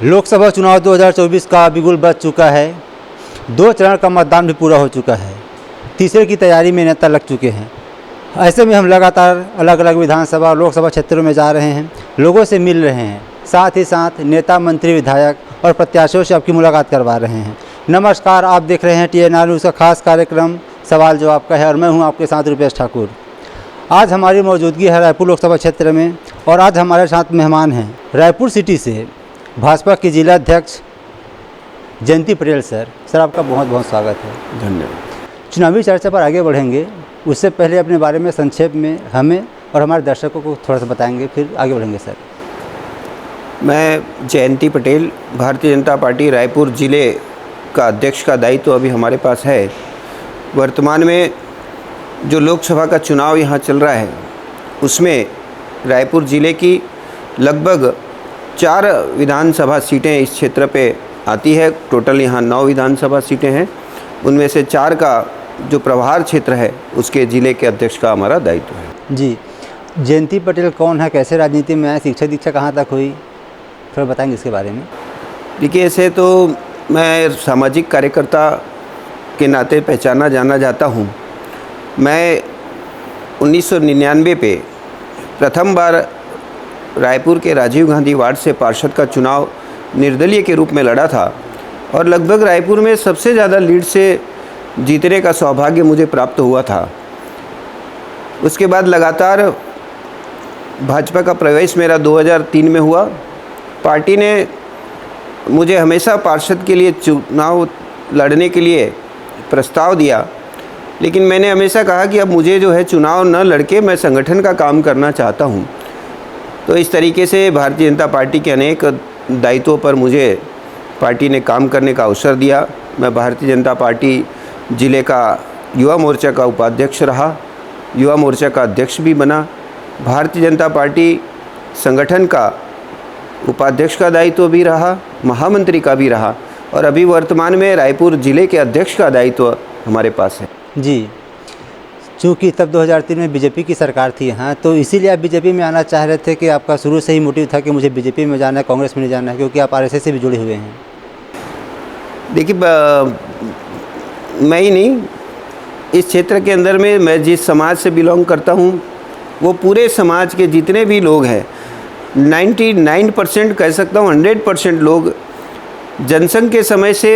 लोकसभा चुनाव 2024 का बिगुल बज चुका है। 2 चरण का मतदान भी पूरा हो चुका है। तीसरे की तैयारी में नेता लग चुके हैं। ऐसे में हम लगातार अलग अलग विधानसभा और लोकसभा क्षेत्रों में जा रहे हैं, लोगों से मिल रहे हैं, साथ ही साथ नेता, मंत्री, विधायक और प्रत्याशियों से आपकी मुलाकात करवा रहे हैं। नमस्कार, आप देख रहे हैं TNR न्यूज़ का खास कार्यक्रम सवाल जवाब का है और मैं हूं आपके साथ रुपेश ठाकुर। आज हमारी मौजूदगी है रायपुर लोकसभा क्षेत्र में और आज हमारे साथ मेहमान हैं रायपुर सिटी से भाजपा के जिला अध्यक्ष जयंती पटेल। सर आपका बहुत बहुत स्वागत है। धन्यवाद। चुनावी चर्चा पर आगे बढ़ेंगे, उससे पहले अपने बारे में संक्षेप में हमें और हमारे दर्शकों को थोड़ा सा बताएंगे, फिर आगे बढ़ेंगे। सर, मैं जयंती पटेल, भारतीय जनता पार्टी रायपुर ज़िले का अध्यक्ष का दायित्व तो अभी हमारे पास है। वर्तमान में जो लोकसभा का चुनाव यहाँ चल रहा है उसमें रायपुर ज़िले की लगभग 4 विधानसभा सीटें इस क्षेत्र पे आती है। टोटल यहाँ 9 विधानसभा सीटें हैं, उनमें से 4 का जो प्रभार क्षेत्र है उसके ज़िले के अध्यक्ष का हमारा दायित्व है। जी, जयंती पटेल कौन है, कैसे राजनीति में आए, शिक्षा दीक्षा कहाँ तक हुई, थोड़ा बताएंगे इसके बारे में। देखिए, ऐसे तो मैं सामाजिक कार्यकर्ता के नाते पहचाना जाना जाता हूँ। मैं 1999 पे प्रथम बार रायपुर के राजीव गांधी वार्ड से पार्षद का चुनाव निर्दलीय के रूप में लड़ा था और लगभग रायपुर में सबसे ज़्यादा लीड से जीतने का सौभाग्य मुझे प्राप्त हुआ था। उसके बाद लगातार भाजपा का प्रवेश मेरा 2003 में हुआ। पार्टी ने मुझे हमेशा पार्षद के लिए चुनाव लड़ने के लिए प्रस्ताव दिया, लेकिन मैंने हमेशा कहा कि अब मुझे जो है चुनाव न लड़के मैं संगठन का काम करना चाहता हूँ। तो इस तरीके से भारतीय जनता पार्टी के अनेक दायित्वों पर मुझे पार्टी ने काम करने का अवसर दिया। मैं भारतीय जनता पार्टी ज़िले का युवा मोर्चा का उपाध्यक्ष रहा, युवा मोर्चा का अध्यक्ष भी बना, भारतीय जनता पार्टी संगठन का उपाध्यक्ष का दायित्व भी रहा, महामंत्री का भी रहा और अभी वर्तमान में रायपुर ज़िले के अध्यक्ष का दायित्व हमारे पास है। जी, चूँकि तब 2003 में बीजेपी की सरकार थी यहाँ, तो इसीलिए आप बीजेपी में आना चाह रहे थे कि आपका शुरू से ही मोटिव था कि मुझे बीजेपी में जाना है, कांग्रेस में नहीं जाना है, क्योंकि आप RSS से भी जुड़े हुए हैं। देखिए, मैं ही नहीं, इस क्षेत्र के अंदर में मैं जिस समाज से बिलोंग करता हूँ वो पूरे समाज के जितने भी लोग हैं 99% कह सकता हूँ 100% लोग जनसंघ के समय से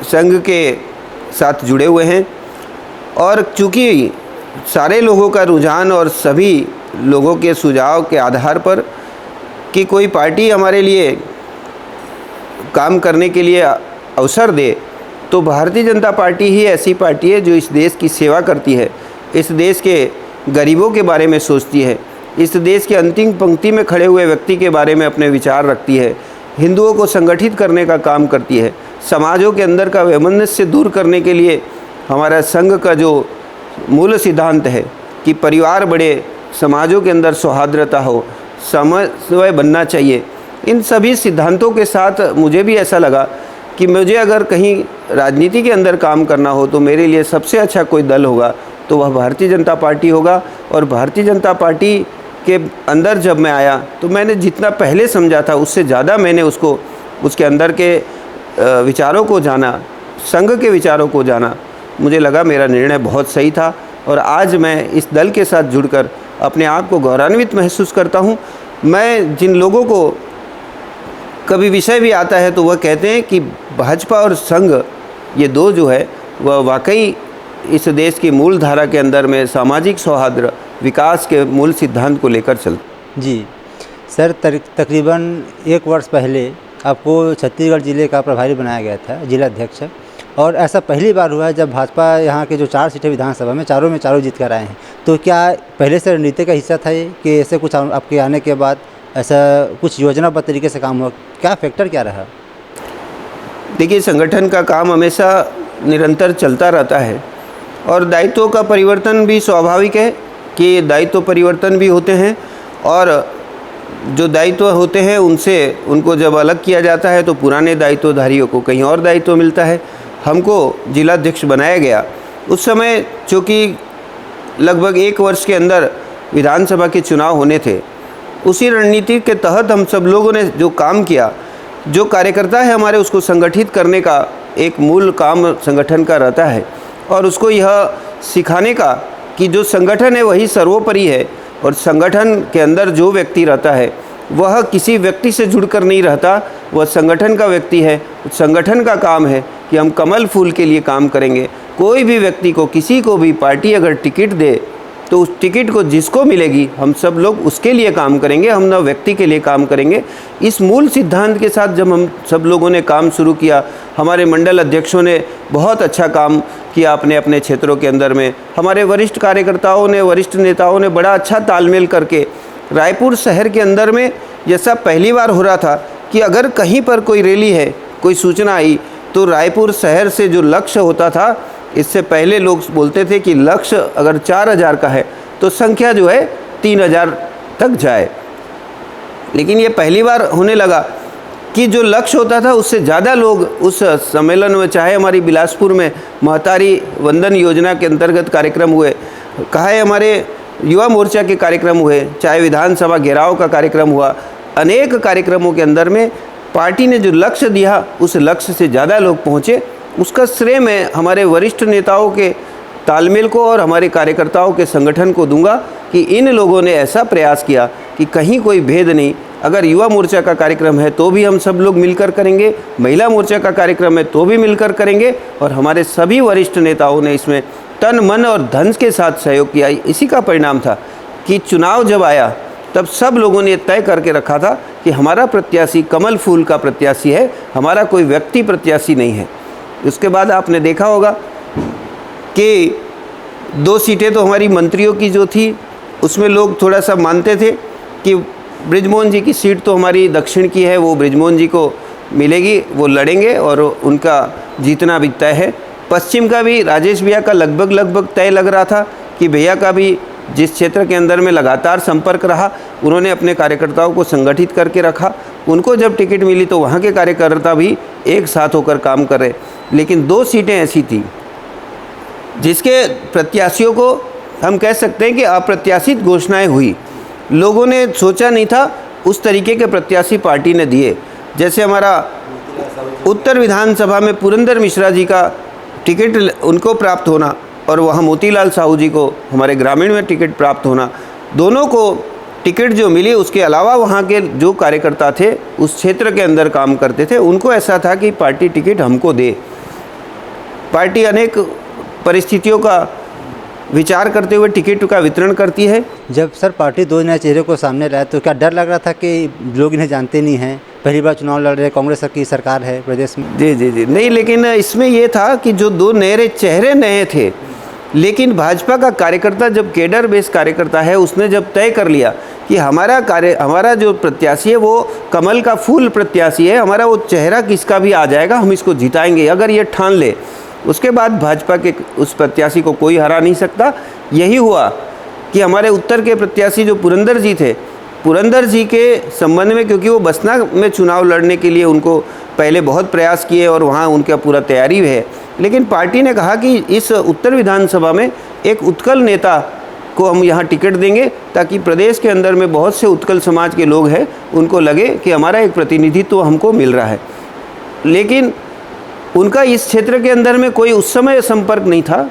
संघ के साथ जुड़े हुए हैं। और चूँकि सारे लोगों का रुझान और सभी लोगों के सुझाव के आधार पर कि कोई पार्टी हमारे लिए काम करने के लिए अवसर दे, तो भारतीय जनता पार्टी ही ऐसी पार्टी है जो इस देश की सेवा करती है, इस देश के गरीबों के बारे में सोचती है, इस देश के अंतिम पंक्ति में खड़े हुए व्यक्ति के बारे में अपने विचार रखती है, हिंदुओं को संगठित करने का काम करती है, समाजों के अंदर का वैमनस्य दूर करने के लिए हमारा संघ का जो मूल सिद्धांत है कि परिवार बड़े, समाजों के अंदर सौहार्द्रता हो, समन्वय बनना चाहिए, इन सभी सिद्धांतों के साथ मुझे भी ऐसा लगा कि मुझे अगर कहीं राजनीति के अंदर काम करना हो तो मेरे लिए सबसे अच्छा कोई दल होगा तो वह भारतीय जनता पार्टी होगा। और भारतीय जनता पार्टी के अंदर जब मैं आया तो मैंने जितना पहले समझा था उससे ज़्यादा मैंने उसके अंदर के विचारों को जाना, संघ के विचारों को जाना। मुझे लगा मेरा निर्णय बहुत सही था और आज मैं इस दल के साथ जुड़कर अपने आप को गौरवान्वित महसूस करता हूं। मैं जिन लोगों को कभी विषय भी आता है तो वह कहते हैं कि भाजपा और संघ ये दो जो है वह वाकई इस देश की मूल धारा के अंदर में सामाजिक सौहार्द, विकास के मूल सिद्धांत को लेकर चलते। जी सर, तकरीबन 1 वर्ष पहले आपको छत्तीसगढ़ ज़िले का प्रभारी बनाया गया था, जिला अध्यक्ष, और ऐसा पहली बार हुआ है जब भाजपा यहाँ के जो 4 सीटें विधानसभा में चारों जीत कर आए हैं। तो क्या पहले से रणनीति का हिस्सा था ये कि ऐसे कुछ आपके आने के बाद ऐसा कुछ योजनाबद्ध तरीके से काम हुआ, क्या फैक्टर क्या रहा? देखिए, संगठन का काम हमेशा निरंतर चलता रहता है और दायित्वों का परिवर्तन भी स्वाभाविक है कि दायित्व परिवर्तन भी होते हैं और जो दायित्व होते हैं उनको जब अलग किया जाता है तो पुराने दायित्वधारियों को कहीं और दायित्व मिलता है। हमको जिलाध्यक्ष बनाया गया उस समय, चूँकि लगभग 1 वर्ष के अंदर विधानसभा के चुनाव होने थे, उसी रणनीति के तहत हम सब लोगों ने जो काम किया जो कार्यकर्ता है हमारे, उसको संगठित करने का एक मूल काम संगठन का रहता है और उसको यह सिखाने का कि जो संगठन है वही सर्वोपरि है और संगठन के अंदर जो व्यक्ति रहता है वह किसी व्यक्ति से जुड़कर नहीं रहता, वह संगठन का व्यक्ति है। संगठन का काम है कि हम कमल फूल के लिए काम करेंगे। कोई भी व्यक्ति को, किसी को भी पार्टी अगर टिकट दे तो उस टिकट को जिसको मिलेगी हम सब लोग उसके लिए काम करेंगे, हम ना व्यक्ति के लिए काम करेंगे। इस मूल सिद्धांत के साथ जब हम सब लोगों ने काम शुरू किया, हमारे मंडल अध्यक्षों ने बहुत अच्छा काम किया अपने अपने क्षेत्रों के अंदर में, हमारे वरिष्ठ कार्यकर्ताओं ने, वरिष्ठ नेताओं ने बड़ा अच्छा तालमेल करके रायपुर शहर के अंदर में जैसा पहली बार हो रहा था कि अगर कहीं पर कोई रैली है, कोई सूचना आई तो रायपुर शहर से जो लक्ष्य होता था, इससे पहले लोग बोलते थे कि लक्ष्य अगर 4000 का है तो संख्या जो है 3000 तक जाए, लेकिन ये पहली बार होने लगा कि जो लक्ष्य होता था उससे ज़्यादा लोग उस सम्मेलन में, चाहे हमारी बिलासपुर में महतारी वंदन योजना के अंतर्गत कार्यक्रम हुए, चाहे हमारे युवा मोर्चा के कार्यक्रम हुए, चाहे विधानसभा घेराव का कार्यक्रम हुआ, अनेक कार्यक्रमों के अंदर में पार्टी ने जो लक्ष्य दिया उस लक्ष्य से ज़्यादा लोग पहुँचे। उसका श्रेय मैं हमारे वरिष्ठ नेताओं के तालमेल को और हमारे कार्यकर्ताओं के संगठन को दूंगा कि इन लोगों ने ऐसा प्रयास किया कि कहीं कोई भेद नहीं। अगर युवा मोर्चा का कार्यक्रम है तो भी हम सब लोग मिलकर करेंगे, महिला मोर्चा का कार्यक्रम है तो भी मिलकर करेंगे, और हमारे सभी वरिष्ठ नेताओं ने इसमें तन मन और धन के साथ सहयोग किया। इसी का परिणाम था कि चुनाव जब आया तब सब लोगों ने तय करके रखा था कि हमारा प्रत्याशी कमल फूल का प्रत्याशी है, हमारा कोई व्यक्ति प्रत्याशी नहीं है। उसके बाद आपने देखा होगा कि 2 सीटें तो हमारी मंत्रियों की जो थी उसमें लोग थोड़ा सा मानते थे कि बृजमोहन जी की सीट तो हमारी दक्षिण की है, वो बृजमोहन जी को मिलेगी, वो लड़ेंगे और उनका जीतना भी तय है। पश्चिम का भी राजेश भैया का लगभग तय लग रहा था कि भैया का भी जिस क्षेत्र के अंदर में लगातार संपर्क रहा, उन्होंने अपने कार्यकर्ताओं को संगठित करके रखा। उनको जब टिकट मिली तो वहाँ के कार्यकर्ता भी एक साथ होकर काम कर रहे। लेकिन 2 सीटें ऐसी थी जिसके प्रत्याशियों को हम कह सकते हैं कि अप्रत्याशित घोषणाएं हुई। लोगों ने सोचा नहीं था उस तरीके के प्रत्याशी पार्टी ने दिए। जैसे हमारा उत्तर विधानसभा में पुरंदर मिश्रा जी का टिकट उनको प्राप्त होना और वहाँ मोतीलाल साहू जी को हमारे ग्रामीण में टिकट प्राप्त होना, दोनों को टिकट जो मिली, उसके अलावा वहाँ के जो कार्यकर्ता थे उस क्षेत्र के अंदर काम करते थे, उनको ऐसा था कि पार्टी टिकट हमको दे। पार्टी अनेक परिस्थितियों का विचार करते हुए टिकट का वितरण करती है। जब सर पार्टी 2 नए चेहरे को सामने लाए तो क्या डर लग रहा था कि लोग इन्हें जानते नहीं हैं, पहली बार चुनाव लड़ रहे, कांग्रेस की सरकार है प्रदेश में? जी नहीं, लेकिन इसमें ये था कि जो 2 नए चेहरे नए थे, लेकिन भाजपा का कार्यकर्ता जब केडर बेस कार्यकर्ता है, उसने जब तय कर लिया कि हमारा जो प्रत्याशी है वो कमल का फूल प्रत्याशी है, हमारा वो चेहरा किसका भी आ जाएगा, हम इसको जिताएंगे, अगर ये ठान ले, उसके बाद भाजपा के उस प्रत्याशी को कोई हरा नहीं सकता। यही हुआ कि हमारे उत्तर के प्रत्याशी जो पुरंदर जी थे, पुरंदर जी के संबंध में, क्योंकि वो बसना में चुनाव लड़ने के लिए उनको पहले बहुत प्रयास किए और वहाँ उनका पूरा तैयारी है, लेकिन पार्टी ने कहा कि इस उत्तर विधानसभा में एक उत्कल नेता को हम यहाँ टिकट देंगे ताकि प्रदेश के अंदर में बहुत से उत्कल समाज के लोग हैं, उनको लगे कि हमारा एक प्रतिनिधित्व हमको मिल रहा है। लेकिन उनका इस क्षेत्र के अंदर में कोई उस समय संपर्क नहीं था,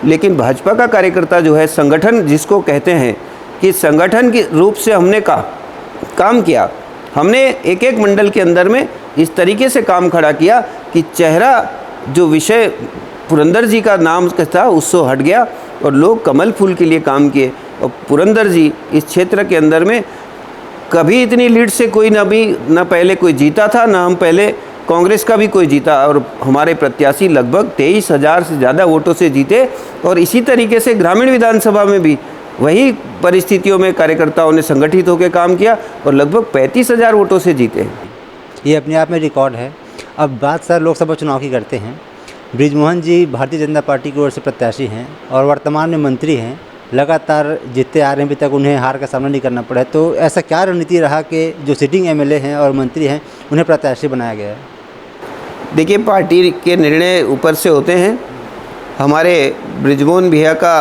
लेकिन भाजपा का कार्यकर्ता जो है, संगठन जिसको कहते हैं कि संगठन के रूप से हमने काम किया, हमने एक एक मंडल के अंदर में इस तरीके से काम खड़ा किया कि चेहरा जो विषय पुरंदर जी का नाम था उससे हट गया और लोग कमल फूल के लिए काम किए। और पुरंदर जी इस क्षेत्र के अंदर में कभी इतनी लीड से कोई न पहले कोई जीता था, ना हम पहले कांग्रेस का भी कोई जीता, और हमारे प्रत्याशी लगभग 23,000 से ज़्यादा वोटों से जीते। और इसी तरीके से ग्रामीण विधानसभा में भी वही परिस्थितियों में कार्यकर्ताओं ने संगठित होकर काम किया और लगभग 35,000 वोटों से जीते। ये अपने आप में रिकॉर्ड है। अब बात सर लोकसभा चुनाव की करते हैं। बृजमोहन जी भारतीय जनता पार्टी की ओर से प्रत्याशी हैं और वर्तमान में मंत्री हैं, लगातार जीतते आ रहे हैं, अभी तक उन्हें हार का सामना नहीं करना पड़ा है। तो ऐसा क्या रणनीति रहा कि जो सिटिंग एमएलए हैं और मंत्री हैं उन्हें प्रत्याशी बनाया गया है? देखिए, पार्टी के निर्णय ऊपर से होते हैं। हमारे बृजमोहन भैया का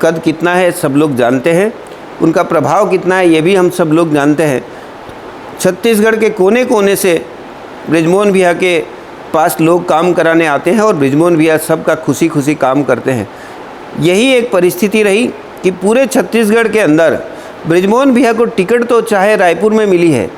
कद कितना है सब लोग जानते हैं, उनका प्रभाव कितना है ये भी हम सब लोग जानते हैं। छत्तीसगढ़ के कोने कोने से बृजमोहन भैया के पास लोग काम कराने आते हैं और बृजमोहन भैया सबका खुशी खुशी काम करते हैं। यही एक परिस्थिति रही कि पूरे छत्तीसगढ़ के अंदर बृजमोहन भैया को टिकट तो चाहे रायपुर में मिली है,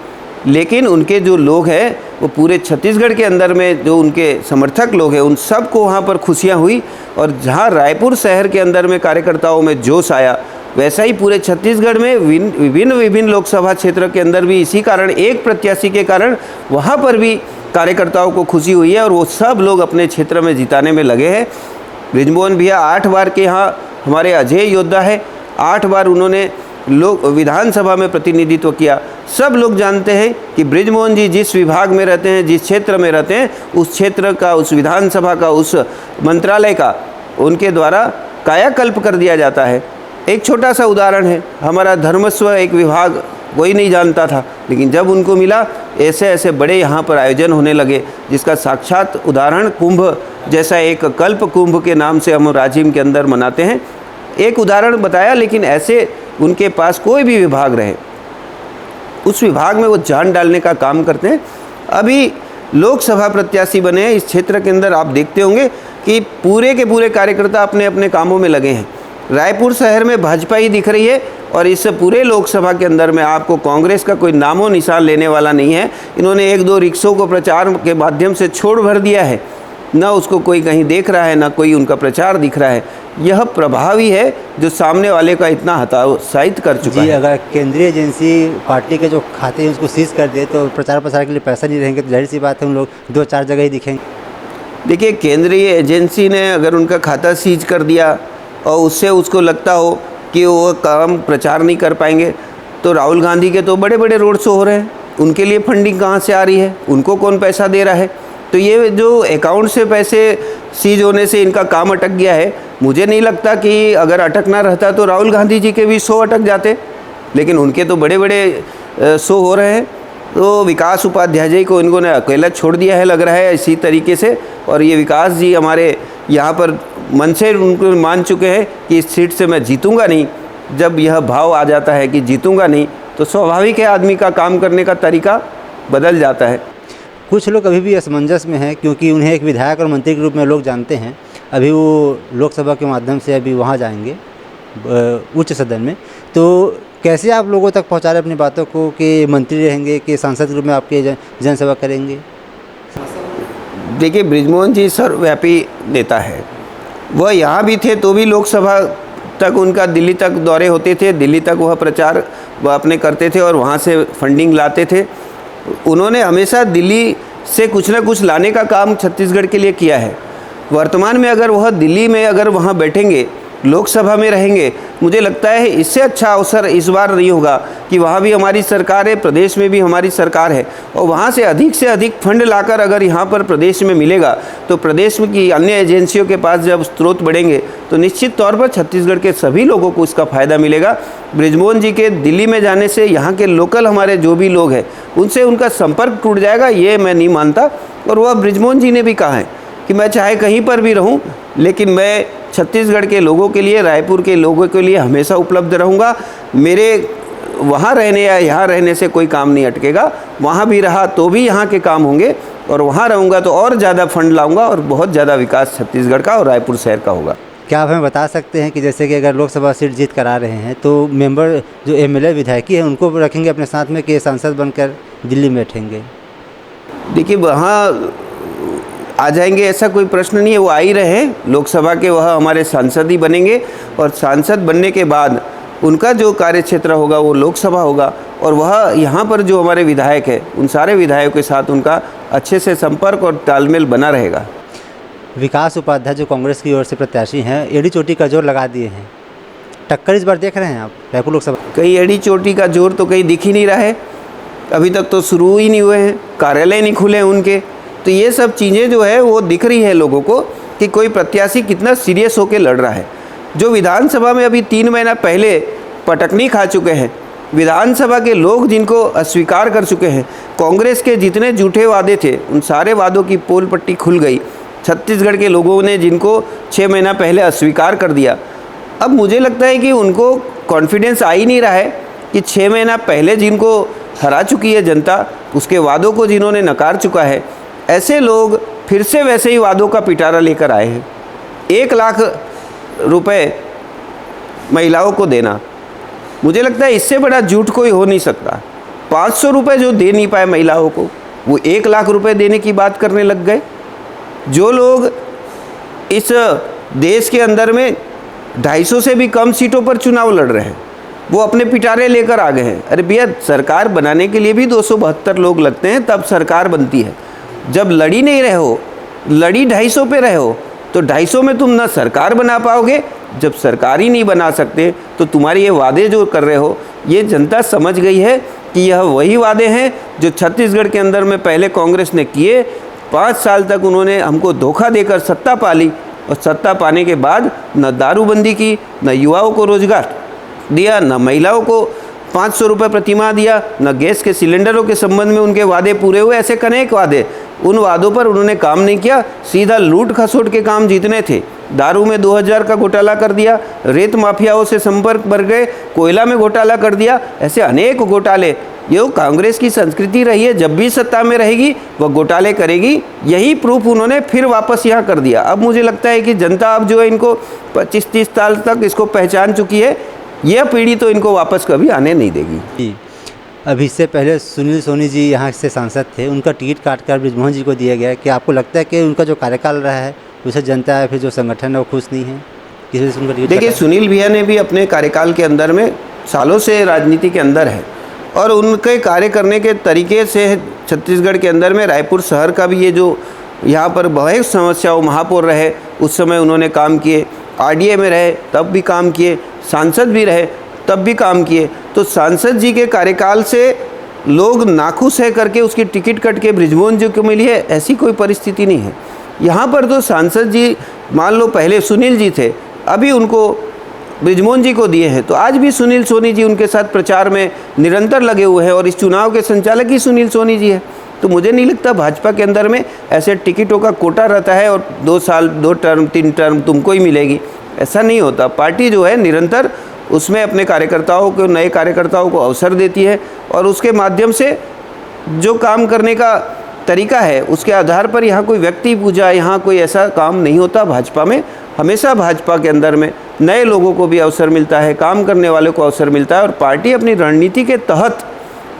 लेकिन उनके जो लोग हैं वो पूरे छत्तीसगढ़ के अंदर में जो उनके समर्थक लोग हैं उन सबको वहाँ पर खुशियाँ हुई। और जहाँ रायपुर शहर के अंदर में कार्यकर्ताओं में जोश आया, वैसा ही पूरे छत्तीसगढ़ में विभिन्न लोकसभा क्षेत्र के अंदर भी इसी कारण एक प्रत्याशी के कारण वहाँ पर भी कार्यकर्ताओं को खुशी हुई है और वो सब लोग अपने क्षेत्र में जिताने में लगे हैं। बृजमोहन भैया 8 बार के यहाँ हमारे अजय योद्धा है, 8 बार उन्होंने लोग विधानसभा में प्रतिनिधित्व किया। सब लोग जानते हैं कि बृजमोहन जी जिस विभाग में रहते हैं, जिस क्षेत्र में रहते हैं, उस क्षेत्र का, उस विधानसभा का, उस मंत्रालय का उनके द्वारा कायाकल्प कर दिया जाता है। एक छोटा सा उदाहरण है, हमारा धर्मस्व एक विभाग कोई नहीं जानता था, लेकिन जब उनको मिला ऐसे ऐसे बड़े यहाँ पर आयोजन होने लगे, जिसका साक्षात उदाहरण कुंभ जैसा एक कल्प कुंभ के नाम से हम राजिम के अंदर मनाते हैं। एक उदाहरण बताया, लेकिन ऐसे उनके पास कोई भी विभाग रहे उस विभाग में वो जान डालने का काम करते हैं। अभी लोकसभा प्रत्याशी बने हैं, इस क्षेत्र के अंदर आप देखते होंगे कि पूरे के पूरे कार्यकर्ता अपने अपने कामों में लगे हैं। रायपुर शहर में भाजपा ही दिख रही है और इस पूरे लोकसभा के अंदर में आपको कांग्रेस का कोई नामो निशान लेने वाला नहीं है। इन्होंने 1-2 रिक्शों को प्रचार के माध्यम से छोड़ भर दिया है, ना उसको कोई कहीं देख रहा है, ना कोई उनका प्रचार दिख रहा है। यह प्रभावी है जो सामने वाले का इतना हतोत्साहित कर चुका है। अगर केंद्रीय एजेंसी पार्टी के जो खाते हैं उसको सीज कर दे तो प्रचार प्रसार के लिए पैसा नहीं रहेंगे, तो जाहिर सी बात है उन लोग 2-4 जगह ही दिखेंगे। देखिए, केंद्रीय एजेंसी ने अगर उनका खाता सीज कर दिया और उससे उसको लगता हो कि वो काम प्रचार नहीं कर पाएंगे, तो राहुल गांधी के तो बड़े बड़े रोड शो हो रहे हैं, उनके लिए फंडिंग कहाँ से आ रही है, उनको कौन पैसा दे रहा है? तो ये जो अकाउंट से पैसे सीज होने से इनका काम अटक गया है, मुझे नहीं लगता कि अगर अटकना रहता तो राहुल गांधी जी के भी शो अटक जाते, लेकिन उनके तो बड़े बड़े शो हो रहे हैं। तो विकास उपाध्याय जी को इन्होंने अकेला छोड़ दिया है लग रहा है इसी तरीके से। और ये विकास जी हमारे यहाँ पर मन से उनको मान चुके हैं कि इस सीट से मैं जीतूंगा नहीं। जब यह भाव आ जाता है कि जीतूंगा नहीं, तो स्वाभाविक है आदमी का काम करने का तरीका बदल जाता है। कुछ लोग अभी भी असमंजस में हैं, क्योंकि उन्हें एक विधायक और मंत्री के रूप में लोग जानते हैं। अभी वो लोकसभा के माध्यम से अभी वहाँ जाएंगे उच्च सदन में, तो कैसे आप लोगों तक पहुँचा रहे अपनी बातों को कि मंत्री रहेंगे कि सांसद के रूप में आपके जनसभा करेंगे? देखिए, बृजमोहन जी सर्वव्यापी नेता है। वह यहाँ भी थे तो भी लोकसभा तक उनका दिल्ली तक दौरे होते थे, दिल्ली तक वह प्रचार वह अपने करते थे और वहाँ से फंडिंग लाते थे। उन्होंने हमेशा दिल्ली से कुछ ना कुछ लाने का काम छत्तीसगढ़ के लिए किया है। वर्तमान में अगर वह दिल्ली में अगर वहाँ बैठेंगे, लोकसभा में रहेंगे, मुझे लगता है इससे अच्छा अवसर इस बार नहीं होगा कि वहाँ भी हमारी सरकार है, प्रदेश में भी हमारी सरकार है, और वहाँ से अधिक फंड लाकर अगर यहाँ पर प्रदेश में मिलेगा तो प्रदेश में की अन्य एजेंसियों के पास जब स्रोत बढ़ेंगे तो निश्चित तौर पर छत्तीसगढ़ के सभी लोगों को इसका फ़ायदा मिलेगा। बृजमोहन जी के दिल्ली में जाने से यहाँ के लोकल हमारे जो भी लोग हैं उनसे उनका संपर्क टूट जाएगा, ये मैं नहीं मानता। और वह बृजमोहन जी ने भी कहा है कि मैं चाहे कहीं पर भी रहूं, लेकिन मैं छत्तीसगढ़ के लोगों के लिए, रायपुर के लोगों के लिए हमेशा उपलब्ध रहूंगा। मेरे वहाँ रहने या यहाँ रहने से कोई काम नहीं अटकेगा। वहाँ भी रहा तो भी यहाँ के काम होंगे, और वहाँ रहूँगा तो और ज़्यादा फंड लाऊंगा और बहुत ज़्यादा विकास छत्तीसगढ़ का और रायपुर शहर का होगा। क्या आप हमें बता सकते हैं कि जैसे कि अगर लोकसभा सीट जीत कर आ रहे हैं तो मेंबर जो एमएलए विधायकी है उनको रखेंगे अपने साथ में कि सांसद बनकर दिल्ली में बैठेंगे? देखिए, वहाँ आ जाएंगे ऐसा कोई प्रश्न नहीं है, वो आ ही रहे हैं लोकसभा के, वह हमारे सांसद ही बनेंगे। और सांसद बनने के बाद उनका जो कार्यक्षेत्र होगा वो लोकसभा होगा, और वह यहाँ पर जो हमारे विधायक है उन सारे विधायकों के साथ उनका अच्छे से संपर्क और तालमेल बना रहेगा। विकास उपाध्याय जो कांग्रेस की ओर से प्रत्याशी हैं, एड़ी चोटी का जोर लगा दिए हैं, टक्कर इस बार देख रहे हैं आप रायपुर लोकसभा? कहीं एड़ी चोटी का जोर तो कहीं दिख ही नहीं रहा है, अभी तक तो शुरू ही नहीं हुए हैं, कार्यालय नहीं खुले हैं उनके। तो ये सब चीज़ें जो है वो दिख रही है लोगों को कि कोई प्रत्याशी कितना सीरियस होकर लड़ रहा है। जो विधानसभा में अभी 3 महीना पहले पटकनी खा चुके हैं, विधानसभा के लोग जिनको अस्वीकार कर चुके हैं, कांग्रेस के जितने झूठे वादे थे उन सारे वादों की पोल पट्टी खुल गई। छत्तीसगढ़ के लोगों ने जिनको 6 महीना पहले अस्वीकार कर दिया, अब मुझे लगता है कि उनको कॉन्फिडेंस आ ही नहीं रहा है कि 6 महीना पहले जिनको हरा चुकी है जनता, उसके वादों को जिन्होंने नकार चुका है, ऐसे लोग फिर से वैसे ही वादों का पिटारा लेकर आए हैं। 1 लाख रुपए महिलाओं को देना, मुझे लगता है इससे बड़ा झूठ कोई हो नहीं सकता। 500 रुपये जो दे नहीं पाए महिलाओं को, वो 1 लाख रुपए देने की बात करने लग गए। जो लोग इस देश के अंदर में 250 से भी कम सीटों पर चुनाव लड़ रहे हैं, वो अपने पिटारे लेकर आ गए हैं। अरे भैया, सरकार बनाने के लिए भी 272 लोग लगते हैं, तब सरकार बनती है। जब लड़ी नहीं रहे हो, लड़ी 250 पे रहे हो, तो 250 में तुम ना सरकार बना पाओगे। जब सरकार ही नहीं बना सकते तो तुम्हारे ये वादे जो कर रहे हो, ये जनता समझ गई है कि यह वही वादे हैं जो छत्तीसगढ़ के अंदर में पहले कांग्रेस ने किए। 5 साल तक उन्होंने हमको धोखा देकर सत्ता पा ली, और सत्ता पाने के बाद न दारूबंदी की, न युवाओं को रोजगार दिया, न महिलाओं को 500 रुपये प्रतिमाह दिया, न गैस के सिलेंडरों के संबंध में उनके वादे पूरे हुए। ऐसे अनेक वादे, उन वादों पर उन्होंने काम नहीं किया, सीधा लूट खसोट के काम जीतने थे। दारू में 2000 का घोटाला कर दिया, रेत माफियाओं से संपर्क बढ़ गए, कोयला में घोटाला कर दिया, ऐसे अनेक घोटाले। ये कांग्रेस की संस्कृति रही है, जब भी सत्ता में रहेगी वह घोटाले करेगी। यही प्रूफ उन्होंने फिर वापस यहाँ कर दिया। अब मुझे लगता है कि जनता अब जो है इनको 25-30 साल तक इसको पहचान चुकी है, यह पीढ़ी तो इनको वापस कभी आने नहीं देगी। जी, अभी इससे पहले सुनील सोनी जी यहाँ से सांसद थे, उनका टिकट काटकर बृजमोहन जी को दिया गया है। क्या आपको लगता है कि उनका जो कार्यकाल रहा है उसे जनता या फिर जो संगठन है वो खुश नहीं है, किस वजह से उनका टिकट? देखिए, सुनील भैया ने भी अपने कार्यकाल के अंदर में सालों से राजनीति के अंदर है, और उनके कार्य करने के तरीके से छत्तीसगढ़ के अंदर में रायपुर शहर का भी ये जो यहाँ पर बहुत समस्याओं, महापौर रहे उस समय उन्होंने काम किए, आरडीए में रहे तब भी काम किए, सांसद भी रहे तब भी काम किए। तो सांसद जी के कार्यकाल से लोग नाखुश है करके उसकी टिकट कट के बृजमोहन जी को मिली है, ऐसी कोई परिस्थिति नहीं है। यहाँ पर तो सांसद जी, मान लो पहले सुनील जी थे, अभी उनको बृजमोहन जी को दिए हैं, तो आज भी सुनील सोनी जी उनके साथ प्रचार में निरंतर लगे हुए हैं, और इस चुनाव के संचालक ही सुनील सोनी जी है। तो मुझे नहीं लगता भाजपा के अंदर में ऐसे टिकटों का कोटा रहता है और 2 साल 2 टर्म 3 टर्म तुमको ही मिलेगी, ऐसा नहीं होता। पार्टी जो है निरंतर उसमें अपने कार्यकर्ताओं को, नए कार्यकर्ताओं को अवसर देती है, और उसके माध्यम से जो काम करने का तरीका है उसके आधार पर यहाँ कोई व्यक्ति पूजा, यहाँ कोई ऐसा काम नहीं होता। भाजपा में हमेशा, भाजपा के अंदर में नए लोगों को भी अवसर मिलता है, काम करने वालों को अवसर मिलता है, और पार्टी अपनी रणनीति के तहत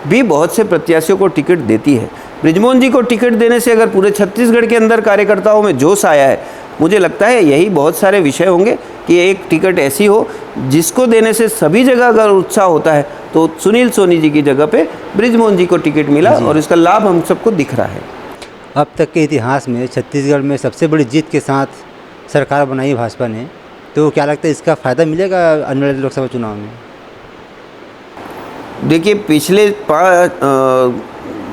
भी बहुत से प्रत्याशियों को टिकट देती है। बृजमोहन जी को टिकट देने से अगर पूरे छत्तीसगढ़ के अंदर कार्यकर्ताओं में जोश आया है, मुझे लगता है यही बहुत सारे विषय होंगे कि एक टिकट ऐसी हो जिसको देने से सभी जगह अगर उत्साह होता है, तो सुनील सोनी जी की जगह पे बृजमोहन जी को टिकट मिला, और इसका लाभ हम सबको दिख रहा है। अब तक के इतिहास में छत्तीसगढ़ में सबसे बड़ी जीत के साथ सरकार बनाई भाजपा ने, तो क्या लगता है इसका फ़ायदा मिलेगा आने वाले लोकसभा चुनाव में? देखिए, पिछले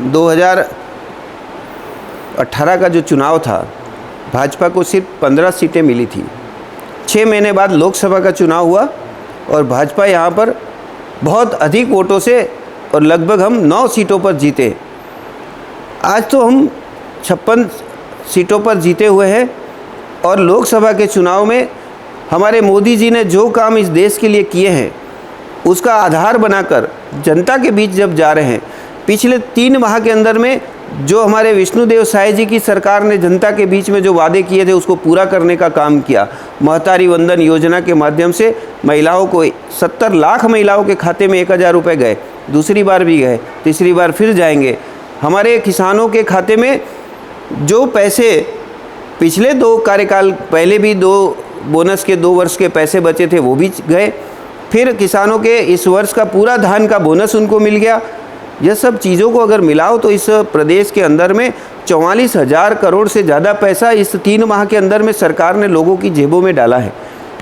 2018 का जो चुनाव था, भाजपा को सिर्फ 15 सीटें मिली थी। 6 महीने बाद लोकसभा का चुनाव हुआ, और भाजपा यहाँ पर बहुत अधिक वोटों से, और लगभग हम 9 सीटों पर जीते। आज तो हम 56 सीटों पर जीते हुए हैं, और लोकसभा के चुनाव में हमारे मोदी जी ने जो काम इस देश के लिए किए हैं उसका आधार बनाकर जनता के बीच जब जा रहे हैं, पिछले 3 माह के अंदर में जो हमारे विष्णुदेव साय जी की सरकार ने जनता के बीच में जो वादे किए थे उसको पूरा करने का काम किया। महतारी वंदन योजना के माध्यम से महिलाओं को 70 लाख महिलाओं के खाते में 1000 रुपये गए, दूसरी बार भी गए, तीसरी बार फिर जाएंगे। हमारे किसानों के खाते में जो पैसे पिछले 2 कार्यकाल पहले भी 2 बोनस के 2 वर्ष के पैसे बचे थे वो भी गए, फिर किसानों के इस वर्ष का पूरा धान का बोनस उनको मिल गया। यह सब चीज़ों को अगर मिलाओ तो इस प्रदेश के अंदर में 44,000 करोड़ से ज़्यादा पैसा इस 3 माह के अंदर में सरकार ने लोगों की जेबों में डाला है।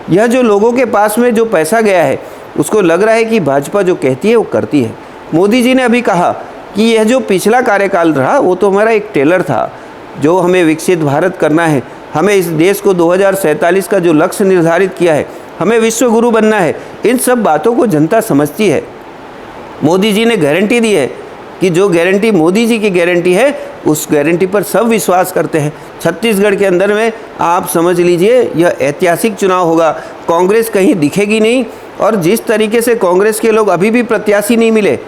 यह जो लोगों के पास में जो पैसा गया है उसको लग रहा है कि भाजपा जो कहती है वो करती है। मोदी जी ने अभी कहा कि यह जो पिछला कार्यकाल रहा वो तो हमारा एक टेलर था, जो हमें विकसित भारत करना है, हमें इस देश को 2047 का जो लक्ष्य निर्धारित किया है, हमें विश्व गुरु बनना है। इन सब बातों को जनता समझती है। मोदी जी ने गारंटी दी है कि जो गारंटी मोदी जी की गारंटी है उस गारंटी पर सब विश्वास करते हैं। छत्तीसगढ़ के अंदर में आप समझ लीजिए यह ऐतिहासिक चुनाव होगा। कांग्रेस कहीं दिखेगी नहीं, और जिस तरीके से कांग्रेस के लोग अभी भी प्रत्याशी नहीं मिले,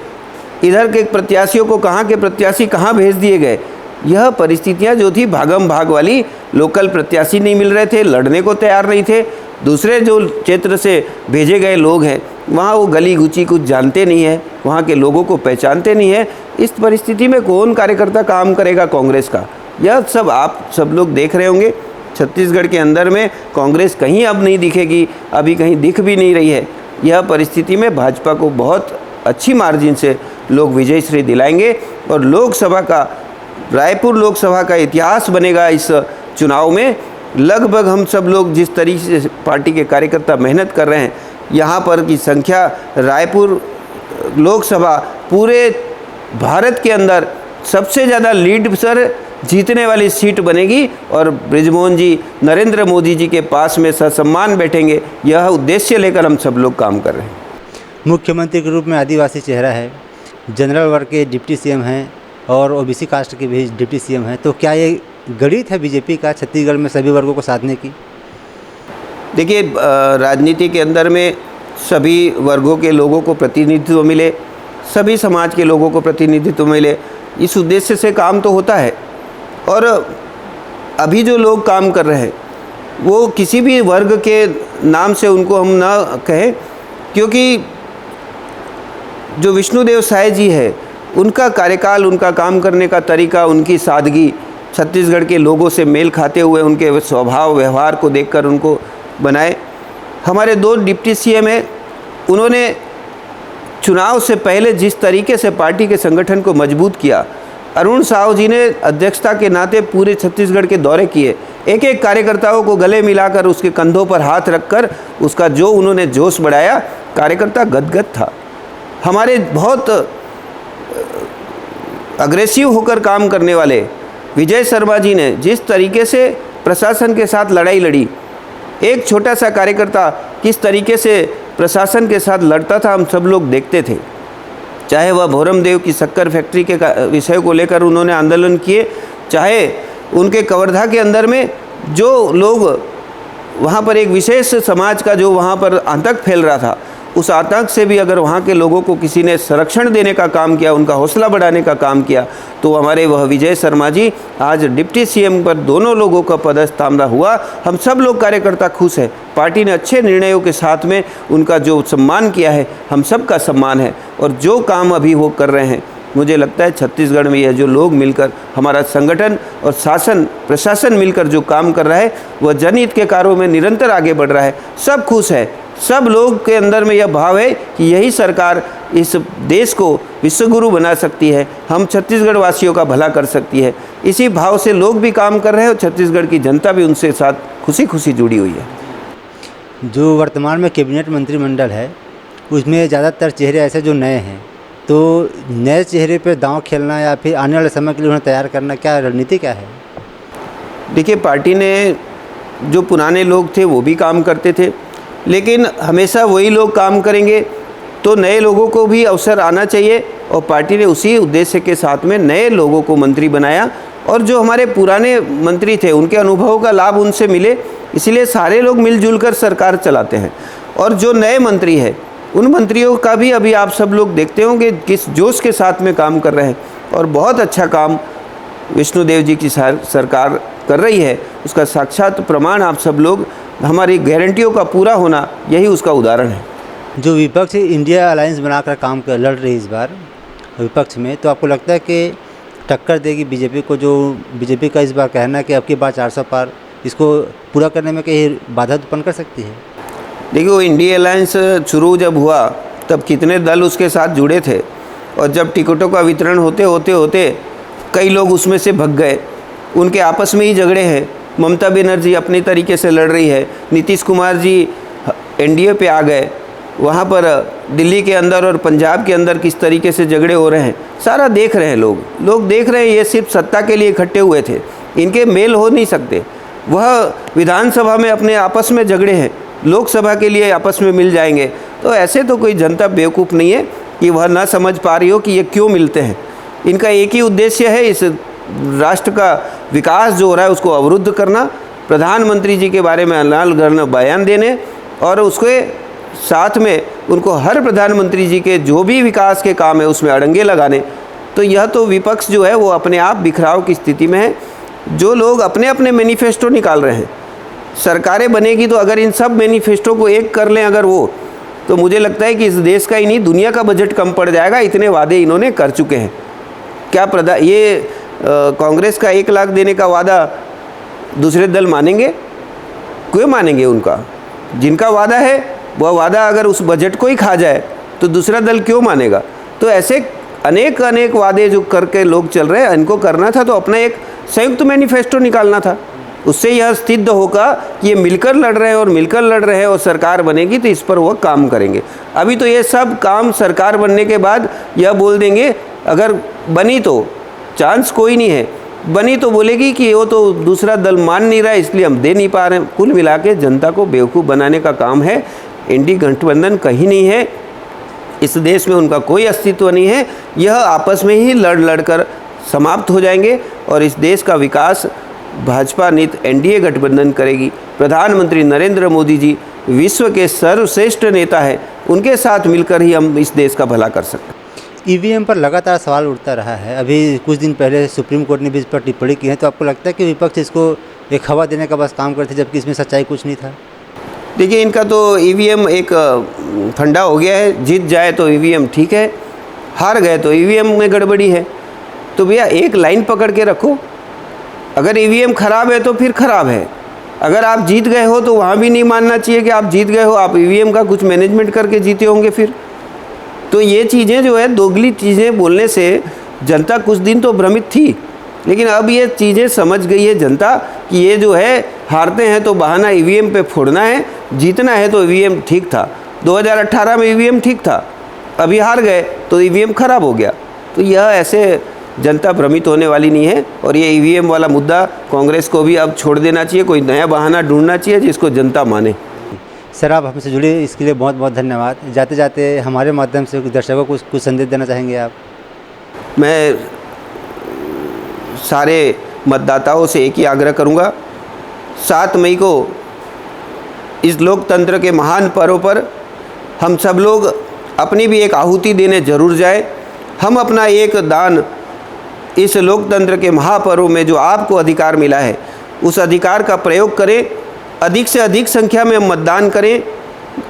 इधर के प्रत्याशियों को कहाँ के प्रत्याशी कहाँ भेज दिए गए। यह परिस्थितियाँ जो थी भागम भाग वाली, लोकल प्रत्याशी नहीं मिल रहे थे, लड़ने को तैयार नहीं थे। दूसरे जो क्षेत्र से भेजे गए लोग हैं वहाँ वो गली गुची कुछ जानते नहीं है, वहाँ के लोगों को पहचानते नहीं है। इस परिस्थिति में कौन कार्यकर्ता काम करेगा कांग्रेस का? यह सब आप सब लोग देख रहे होंगे। छत्तीसगढ़ के अंदर में कांग्रेस कहीं अब नहीं दिखेगी, अभी कहीं दिख भी नहीं रही है। यह परिस्थिति में भाजपा को बहुत अच्छी मार्जिन से लोग विजयश्री दिलाएंगे और लोकसभा का, रायपुर लोकसभा का इतिहास बनेगा इस चुनाव में। लगभग हम सब लोग जिस तरीके से पार्टी के कार्यकर्ता मेहनत कर रहे हैं, यहाँ पर की संख्या रायपुर लोकसभा पूरे भारत के अंदर सबसे ज़्यादा लीड सर जीतने वाली सीट बनेगी और बृजमोहन जी नरेंद्र मोदी जी के पास में ससम्मान बैठेंगे। यह उद्देश्य लेकर हम सब लोग काम कर रहे हैं। मुख्यमंत्री के रूप में आदिवासी चेहरा है, जनरल वर्ग के डिप्टी सीएम हैं और ओबीसी कास्ट के भी डिप्टी सीएम हैं, तो क्या ये गणित है बीजेपी का छत्तीसगढ़ में सभी वर्गों को साधने की? देखिए, राजनीति के अंदर में सभी वर्गों के लोगों को प्रतिनिधित्व मिले, सभी समाज के लोगों को प्रतिनिधित्व मिले, इस उद्देश्य से काम तो होता है। और अभी जो लोग काम कर रहे हैं वो किसी भी वर्ग के नाम से उनको हम ना कहें, क्योंकि जो विष्णुदेव साय जी है उनका कार्यकाल, उनका काम करने का तरीका, उनकी सादगी छत्तीसगढ़ के लोगों से मेल खाते हुए उनके स्वभाव व्यवहार को देखकर उनको बनाए। हमारे 2 डिप्टी सीएम हैं, उन्होंने चुनाव से पहले जिस तरीके से पार्टी के संगठन को मजबूत किया, अरुण साहू जी ने अध्यक्षता के नाते पूरे छत्तीसगढ़ के दौरे किए, एक एक कार्यकर्ताओं को गले मिलाकर उसके कंधों पर हाथ रखकर उसका जो उन्होंने जोश बढ़ाया, कार्यकर्ता गदगद था। हमारे बहुत अग्रेसिव होकर काम करने वाले विजय शर्मा जी ने जिस तरीके से प्रशासन के साथ लड़ाई लड़ी, एक छोटा सा कार्यकर्ता किस तरीके से प्रशासन के साथ लड़ता था हम सब लोग देखते थे। चाहे वह भोरमदेव की शक्कर फैक्ट्री के विषय को लेकर उन्होंने आंदोलन किए, चाहे उनके कवर्धा के अंदर में जो लोग वहाँ पर एक विशेष समाज का जो वहाँ पर आतंक फैल रहा था, उस आतंक से भी अगर वहाँ के लोगों को किसी ने संरक्षण देने का काम किया, उनका हौसला बढ़ाने का काम किया, तो हमारे वह विजय शर्मा जी आज डिप्टी सीएम पर दोनों लोगों का पदस्थापना हुआ। हम सब लोग कार्यकर्ता खुश हैं। पार्टी ने अच्छे निर्णयों के साथ में उनका जो सम्मान किया है, हम सब का सम्मान है। और जो काम अभी वो कर रहे हैं, मुझे लगता है छत्तीसगढ़ में यह जो लोग मिलकर, हमारा संगठन और शासन प्रशासन मिलकर जो काम कर रहा है, वह जनहित के कार्यों में निरंतर आगे बढ़ रहा है। सब खुश है, सब लोग के अंदर में यह भाव है कि यही सरकार इस देश को विश्वगुरु बना सकती है, हम छत्तीसगढ़ वासियों का भला कर सकती है। इसी भाव से लोग भी काम कर रहे हैं और छत्तीसगढ़ की जनता भी उनसे साथ खुशी खुशी जुड़ी हुई है। जो वर्तमान में कैबिनेट मंत्रिमंडल है उसमें ज़्यादातर चेहरे ऐसे जो नए हैं, तो नए चेहरे पर दांव खेलना या फिर आने वाले समय के लिए उन्हें तैयार करना, क्या रणनीति क्या है? देखिए, पार्टी ने जो पुराने लोग थे वो भी काम करते थे, लेकिन हमेशा वही लोग काम करेंगे तो नए लोगों को भी अवसर आना चाहिए। और पार्टी ने उसी उद्देश्य के साथ में नए लोगों को मंत्री बनाया और जो हमारे पुराने मंत्री थे उनके अनुभवों का लाभ उनसे मिले, इसलिए सारे लोग मिलजुल कर सरकार चलाते हैं। और जो नए मंत्री हैं उन मंत्रियों का भी अभी आप सब लोग देखते होंगे किस जोश के साथ में काम कर रहे हैं और बहुत अच्छा काम विष्णुदेव जी की सरकार कर रही है। उसका साक्षात प्रमाण आप सब लोग, हमारी गारंटियों का पूरा होना यही उसका उदाहरण है। जो विपक्ष इंडिया अलायंस बनाकर काम कर लड़ रही इस बार विपक्ष में, तो आपको लगता है कि टक्कर देगी बीजेपी को? जो बीजेपी का इस बार कहना है कि अब की बार 400 पार, इसको पूरा करने में कहीं बाधा उत्पन्न कर सकती है? देखिए, वो इंडिया अलायंस शुरू जब हुआ तब कितने दल उसके साथ जुड़े थे और जब टिकटों का वितरण होते कई लोग उसमें से भग गए। उनके आपस में ही झगड़े हैं। ममता बनर्जी अपने तरीके से लड़ रही है, नीतीश कुमार जी एनडीए पे आ गए। वहाँ पर दिल्ली के अंदर और पंजाब के अंदर किस तरीके से झगड़े हो रहे हैं सारा देख रहे हैं लोग देख रहे हैं। ये सिर्फ सत्ता के लिए इकट्ठे हुए थे, इनके मेल हो नहीं सकते। वह विधानसभा में अपने आपस में झगड़े हैं, लोकसभा के लिए आपस में मिल जाएंगे। तो ऐसे तो कोई जनता बेवकूफ़ नहीं है कि वह ना समझ पा रही हो कि ये क्यों मिलते हैं। इनका एक ही उद्देश्य है, इस राष्ट्र का विकास जो हो रहा है उसको अवरुद्ध करना, प्रधानमंत्री जी के बारे में अनाल गढ़ बयान देने और उसके साथ में उनको हर प्रधानमंत्री जी के जो भी विकास के काम है उसमें अड़ंगे लगाने, तो यह तो विपक्ष जो है वो अपने आप बिखराव की स्थिति में है। जो लोग अपने अपने मैनिफेस्टो निकाल रहे हैं, सरकारें बनेगी तो अगर इन सब मैनिफेस्टो को एक कर लें अगर वो, तो मुझे लगता है कि इस देश का ही नहीं दुनिया का बजट कम पड़ जाएगा। इतने वादे इन्होंने कर चुके हैं। क्या कांग्रेस का 1 लाख देने का वादा दूसरे दल मानेंगे? क्यों मानेंगे? उनका जिनका वादा है वह वादा अगर उस बजट को ही खा जाए तो दूसरा दल क्यों मानेगा? तो ऐसे अनेक अनेक वादे जो करके लोग चल रहे हैं, इनको करना था तो अपना एक संयुक्त मैनिफेस्टो निकालना था। उससे यह सिद्ध होगा कि ये मिलकर लड़ रहे हैं और मिलकर लड़ रहे हैं और सरकार बनेगी तो इस पर वह काम करेंगे। अभी तो ये सब काम सरकार बनने के बाद यह बोल देंगे, अगर बनी तो चांस कोई नहीं है, बनी तो बोलेगी कि वो तो दूसरा दल मान नहीं रहा है इसलिए हम दे नहीं पा रहे हैं। कुल मिला के जनता को बेवकूफ़ बनाने का काम है। इंडी गठबंधन कहीं नहीं है, इस देश में उनका कोई अस्तित्व नहीं है। यह आपस में ही लड़ कर समाप्त हो जाएंगे और इस देश का विकास भाजपा नीत एनडीए गठबंधन करेगी। प्रधानमंत्री नरेंद्र मोदी जी विश्व के सर्वश्रेष्ठ नेता हैं, उनके साथ मिलकर ही हम इस देश का भला कर सकते हैं। ईवीएम पर लगातार सवाल उठता रहा है। अभी कुछ दिन पहले सुप्रीम कोर्ट ने भी इस पर टिप्पणी की है, तो आपको लगता है कि विपक्ष इसको एक हवा देने का बस काम करते, जबकि इसमें सच्चाई कुछ नहीं था? देखिए, इनका तो ईवीएम एक फंडा हो गया है, जीत जाए तो ईवीएम ठीक है, हार गए तो ईवीएम में गड़बड़ी है। तो भैया एक लाइन पकड़ के रखो, अगर ईवीएम खराब है तो फिर खराब है। अगर आप जीत गए हो तो वहाँ भी नहीं मानना चाहिए कि आप जीत गए हो, आप ईवीएम का कुछ मैनेजमेंट करके जीते होंगे फिर। तो ये चीज़ें जो है, दोगली चीज़ें बोलने से जनता कुछ दिन तो भ्रमित थी, लेकिन अब ये चीज़ें समझ गई है जनता कि ये जो है हारते हैं तो बहाना ईवीएम पे फोड़ना है, जीतना है तो ईवीएम ठीक था। 2018 में ईवीएम ठीक था, अभी हार गए तो ईवीएम खराब हो गया। तो यह ऐसे जनता भ्रमित होने वाली नहीं है और ये ईवीएम वाला मुद्दा कांग्रेस को भी अब छोड़ देना चाहिए, कोई नया बहाना ढूंढना चाहिए जिसको जनता माने। सर, आप हमसे जुड़े इसके लिए बहुत बहुत धन्यवाद। जाते जाते हमारे माध्यम से दर्शकों को कुछ संदेश देना चाहेंगे आप? मैं सारे मतदाताओं से एक ही आग्रह करूंगा, 7 मई को इस लोकतंत्र के महान पर्व पर हम सब लोग अपनी भी एक आहुति देने जरूर जाए। हम अपना एक दान इस लोकतंत्र के महापर्व में जो आपको अधिकार मिला है, उस अधिकार का प्रयोग करें, अधिक से अधिक संख्या में हम मतदान करें।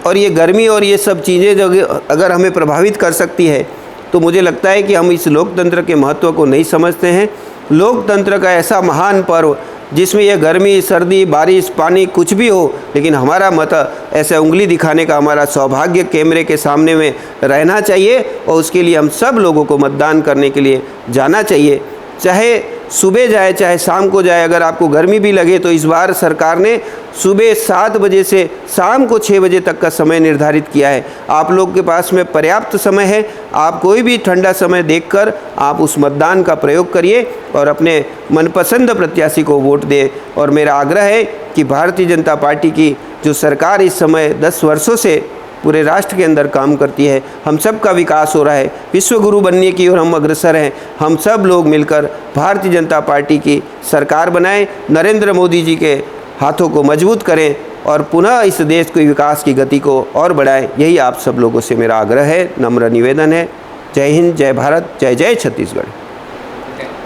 और ये गर्मी और ये सब चीज़ें जो अगर हमें प्रभावित कर सकती है तो मुझे लगता है कि हम इस लोकतंत्र के महत्व को नहीं समझते हैं। लोकतंत्र का ऐसा महान पर्व जिसमें यह गर्मी, सर्दी, बारिश, पानी कुछ भी हो, लेकिन हमारा मत ऐसे उंगली दिखाने का हमारा सौभाग्य कैमरे के सामने में रहना चाहिए और उसके लिए हम सब लोगों को मतदान करने के लिए जाना चाहिए। चाहे सुबह जाए चाहे शाम को जाए, अगर आपको गर्मी भी लगे तो इस बार सरकार ने सुबह 7 बजे से शाम को 6 बजे तक का समय निर्धारित किया है। आप लोग के पास में पर्याप्त समय है, आप कोई भी ठंडा समय देखकर आप उस मतदान का प्रयोग करिए और अपने मनपसंद प्रत्याशी को वोट दें। और मेरा आग्रह है कि भारतीय जनता पार्टी की जो सरकार इस समय 10 वर्षों से पूरे राष्ट्र के अंदर काम करती है, हम सब का विकास हो रहा है, विश्व गुरु बनने की ओर हम अग्रसर हैं। हम सब लोग मिलकर भारतीय जनता पार्टी की सरकार बनाएं, नरेंद्र मोदी जी के हाथों को मजबूत करें और पुनः इस देश के विकास की गति को और बढ़ाएं। यही आप सब लोगों से मेरा आग्रह है, नम्र निवेदन है। जय हिंद, जय भारत, जय जय छत्तीसगढ़।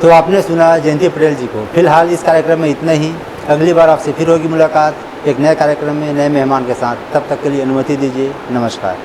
तो आपने सुना जयंती पटेल जी को। फिलहाल इस कार्यक्रम में इतना ही। अगली बार आपसे फिर होगी मुलाकात एक नए कार्यक्रम में नए मेहमान के साथ। तब तक के लिए अनुमति दीजिए। नमस्कार।